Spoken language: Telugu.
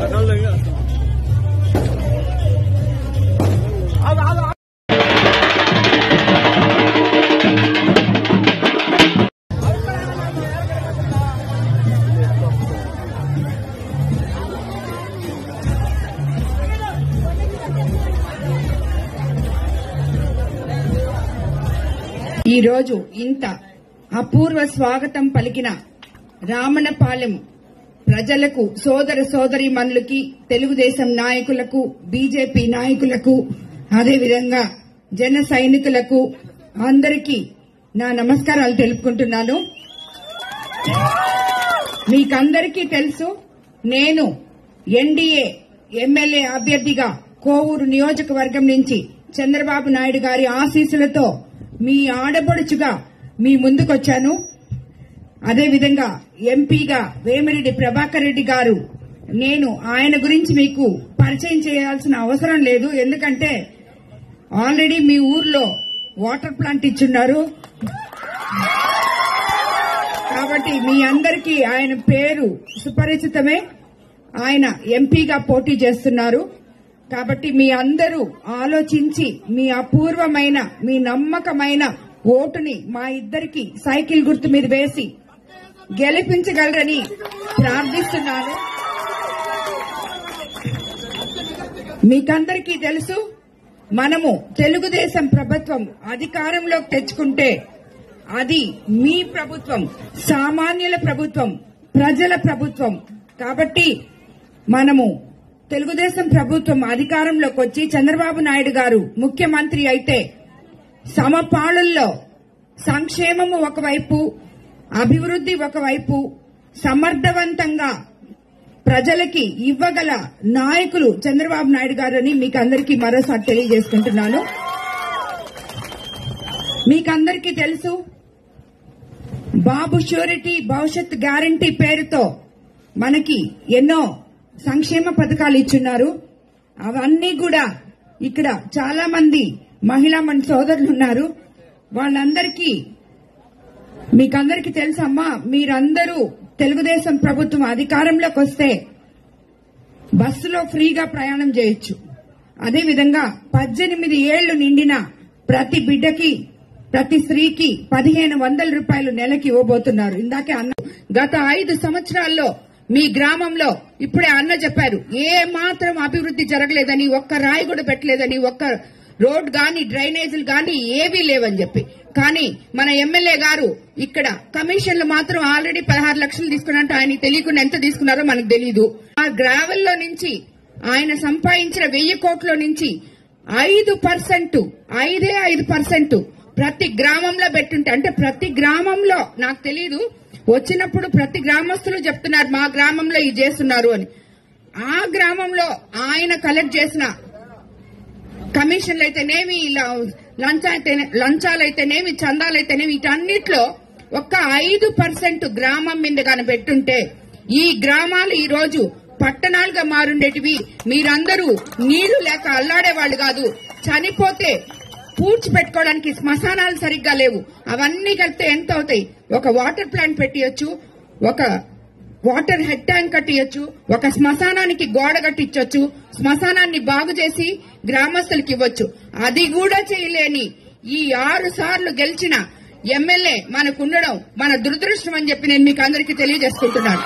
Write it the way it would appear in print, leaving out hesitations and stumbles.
ఈ రోజు ఇంత అపూర్వ స్వాగతం పలికిన రామన్నపాలెం ప్రజలకు, సోదర సోదరీమణులకి, తెలుగుదేశం నాయకులకు, బీజేపీ నాయకులకు, అదేవిధంగా జన సైనికులకు అందరికీ నా నమస్కారాలు తెలుపుకుంటున్నాను. మీకందరికీ తెలుసు, నేను ఎన్డీఏ ఎమ్మెల్యే అభ్యర్థిగా కోవూరు నియోజకవర్గం నుంచి చంద్రబాబు నాయుడు గారి ఆశీస్సులతో మీ ఆడపడుచుగా మీ ముందుకొచ్చాను. అదేవిధంగా ఎంపీగా వేమిరెడ్డి ప్రభాకర్ రెడ్డి గారు, నేను ఆయన గురించి మీకు పరిచయం చేయాల్సిన అవసరం లేదు, ఎందుకంటే ఆల్రెడీ మీ ఊర్లో వాటర్ ప్లాంట్ ఇచ్చున్నారు కాబట్టి మీ అందరికీ ఆయన పేరు సుపరిచితమే. ఆయన ఎంపీగా పోటీ చేస్తున్నారు కాబట్టి మీ అందరూ ఆలోచించి మీ అపూర్వమైన, మీ నమ్మకమైన ఓటుని మా ఇద్దరికి సైకిల్ గుర్తు మీద వేసి గెలిపించగలరని ప్రార్థిస్తున్నాను. మీకందరికీ తెలుసు, మనము తెలుగుదేశం ప్రభుత్వం అధికారంలోకి తెచ్చుకుంటే అది మీ ప్రభుత్వం, సామాన్యుల ప్రభుత్వం, ప్రజల ప్రభుత్వం. కాబట్టి మనము తెలుగుదేశం ప్రభుత్వం అధికారంలోకి వచ్చి చంద్రబాబు నాయుడు గారు ముఖ్యమంత్రి అయితే సమపాళుల్లో సంక్షేమము ఒకవైపు, అభివృద్ది ఒకవైపు, సమర్థవంతంగా ప్రజలకి ఇవ్వగల నాయకులు చంద్రబాబు నాయుడు గారు అని మీకు అందరికీ మరోసారి తెలియజేసుకుంటున్నాను. మీకందరికీ తెలుసు, బాబు ష్యూరిటీ భవిష్యత్ గ్యారంటీ పేరుతో మనకి ఎన్నో సంక్షేమ పథకాలు ఇచ్చున్నారు. అవన్నీ కూడా ఇక్కడ చాలా మంది మహిళా మన సోదరులు ఉన్నారు. వాళ్ళందరికీ మీకందరికీ తెలుసమ్మా, మీరందరూ తెలుగుదేశం ప్రభుత్వం అధికారంలోకి వస్తే బస్సులో ఫ్రీగా ప్రయాణం చేయొచ్చు. అదేవిధంగా 18 ఏళ్లు నిండిన ప్రతి బిడ్డకి, ప్రతి స్త్రీకి 1500 రూపాయలు నెలకి ఇవ్వబోతున్నారు. ఇందాకే అన్న, గత 5 సంవత్సరాల్లో మీ గ్రామంలో ఇప్పుడే అన్న చెప్పారు, ఏ మాత్రం అభివృద్ది జరగలేదని, ఒక్క రాయి కూడా పెట్టలేదని, ఒక్క రోడ్ గాని డ్రైనేజీలు గాని ఏవీ లేవని చెప్పి. కానీ మన ఎమ్మెల్యే గారు ఇక్కడ కమిషన్లు మాత్రం ఆల్రెడీ 16 లక్షలు తీసుకున్నట్టు ఆయనకి తెలియకుండా ఎంత తీసుకున్నారో మనకు తెలీదు. ఆ గ్రావెల్లో నుంచి ఆయన సంపాదించిన 1000 కోట్ల నుంచి 5% ప్రతి గ్రామంలో పెట్టుంటే, అంటే ప్రతి గ్రామంలో నాకు తెలీదు, వచ్చినప్పుడు ప్రతి గ్రామస్తులు చెప్తున్నారు మా గ్రామంలో ఇది చేస్తున్నారు అని. ఆ గ్రామంలో ఆయన కలెక్ట్ చేసిన కమిషన్లు అయితేనేమి, లంచాలైతేనేమి, చందాలైతేనేమి, వీటన్నిటిలో ఒక్క 5% గ్రామం మీద గాని పెట్టుంటే ఈ గ్రామాలు ఈ రోజు పట్టణాలుగా మారుండేటివి. మీరందరూ నీళ్లు లేక అల్లాడేవాళ్లు కాదు, చనిపోతే పూడ్చిపెట్టుకోవడానికి శ్మశానాలు సరిగ్గా లేవు. అవన్నీ కలిపితే ఎంత అవుతాయి? ఒక వాటర్ ప్లాంట్ పెట్టియొచ్చు, ఒక వాటర్ హెడ్ ట్యాంక్ కట్టియొచ్చు, ఒక శ్మశానానికి గోడ కట్టించొచ్చు, శ్మశానాన్ని బాగు చేసి గ్రామస్తులకి ఇవ్వచ్చు. అది కూడా చేయలేని ఈ 6 సార్లు గెలిచిన ఎమ్మెల్యే మనకుండడం మన దురదృష్టం అని చెప్పి నేను మీకు అందరికీ తెలియజేసుకుంటున్నాను.